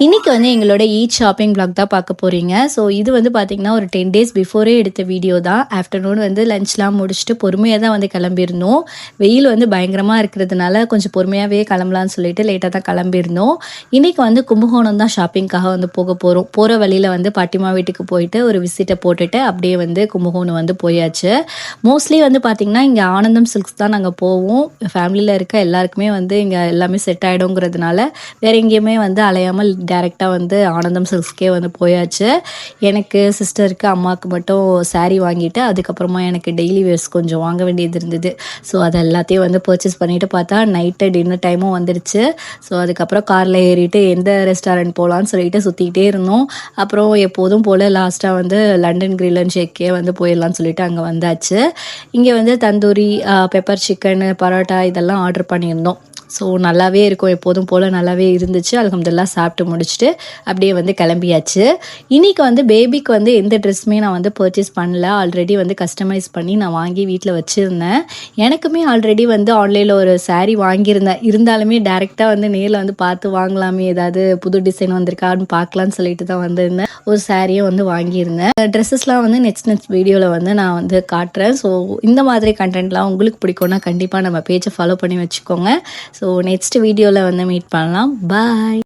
இன்னைக்கு வந்து எங்களோட ஷாப்பிங் vlog தான் பார்க்க போறீங்க. ஸோ இது வந்து பார்த்தீங்கன்னா, ஒரு 10 டேஸ் பிஃபோரே எடுத்த வீடியோ தான். ஆஃப்டர்நூன் வந்து லஞ்ச்லாம் முடிச்சுட்டு பொறுமையா தான் வந்து கிளம்பியிருந்தோம். வெயில் வந்து பயங்கரமா இருக்கிறதுனால கொஞ்சம் பொறுமையாவே கிளம்பலான்னு சொல்லிட்டு லேட்டா தான் கிளம்பியிருந்தோம். இன்னைக்கு வந்து கும்பகோணம் தான் ஷாப்பிங்காக வந்து போக போறோம். போற வழியில வந்து பாட்டிமா வீட்டுக்கு போயிட்டு ஒரு விசிட்ட போட்டுட்டு அப்படியே வந்து கும்பகோணம் வந்து போயாச்சு. மோஸ்ட்லி வந்து பார்த்தீங்கன்னா, இங்க ஆனந்தம் சில்க்ஸ் தான் நாங்க போவோம். ஃபேமிலியில இருக்க எல்லாருக்குமே வந்து இங்க எல்லாமே செட் ஆயிடுங்கிறதுனால வேற எங்கேயுமே வந்து அலையாமல் டைரெக்டாக வந்து ஆனந்தம் சில்க்ஸ்க்கே வந்து போயாச்சு. எனக்கு சிஸ்டருக்கு அம்மாவுக்கு மட்டும் சாரீ வாங்கிட்டு அதுக்கப்புறமா எனக்கு டெய்லி வேர்ஸ் கொஞ்சம் வாங்க வேண்டியது இருந்தது. ஸோ அது எல்லாத்தையும் வந்து பர்ச்சேஸ் பண்ணிவிட்டு பார்த்தா நைட்டு டின்னர் டைமும் வந்துடுச்சு. ஸோ அதுக்கப்புறம் காரில் ஏறிட்டு எந்த ரெஸ்டாரண்ட் போகலான்னு சொல்லிட்டு சுற்றிக்கிட்டே இருந்தோம். அப்புறம் எப்போதும் போல் லாஸ்ட்டாக வந்து லண்டன் கிரில் அண்ட் ஷேக்கே வந்து போயிடலான்னு சொல்லிட்டு அங்கே வந்தாச்சு. இங்கே வந்து தந்தூரி, பெப்பர் சிக்கனு, பரோட்டா இதெல்லாம் ஆர்டர் பண்ணியிருந்தோம். ஸோ நல்லாவே இருக்கும், எப்போதும் போல் நல்லாவே இருந்துச்சு. அல்ஹம்துலில்லாஹ் சாப்பிட்டு முடிச்சுட்டு அப்படியே வந்து கிளம்பியாச்சு. இன்றைக்கி வந்து பேபிக்கு வந்து எந்த ட்ரெஸ்ஸுமே நான் வந்து பர்ச்சேஸ் பண்ணல. ஆல்ரெடி வந்து கஸ்டமைஸ் பண்ணி நான் வாங்கி வீட்டில் வச்சுருந்தேன். எனக்குமே ஆல்ரெடி வந்து ஆன்லைனில் ஒரு சாரீ வாங்கியிருந்தேன். இருந்தாலுமே டேரெக்டாக வந்து நேரில் வந்து பார்த்து வாங்கலாமே, ஏதாவது புது டிசைன் வந்திருக்கான்னு பார்க்கலான்னு சொல்லிட்டு தான் வந்திருந்தேன். ஒரு சாரியும் வந்து வாங்கியிருந்தேன். ட்ரெஸ்ஸஸ்லாம் வந்து நெக்ஸ்ட் வீடியோவில் வந்து நான் வந்து காட்டுறேன். ஸோ இந்த மாதிரி கண்டென்ட்லாம் உங்களுக்கு பிடிக்கும்னா கண்டிப்பாக நம்ம பேஜை ஃபாலோ பண்ணி வச்சுக்கோங்க. ஸோ நெக்ஸ்ட் வீடியோவில் வந்து மீட் பண்ணலாம். பாய்.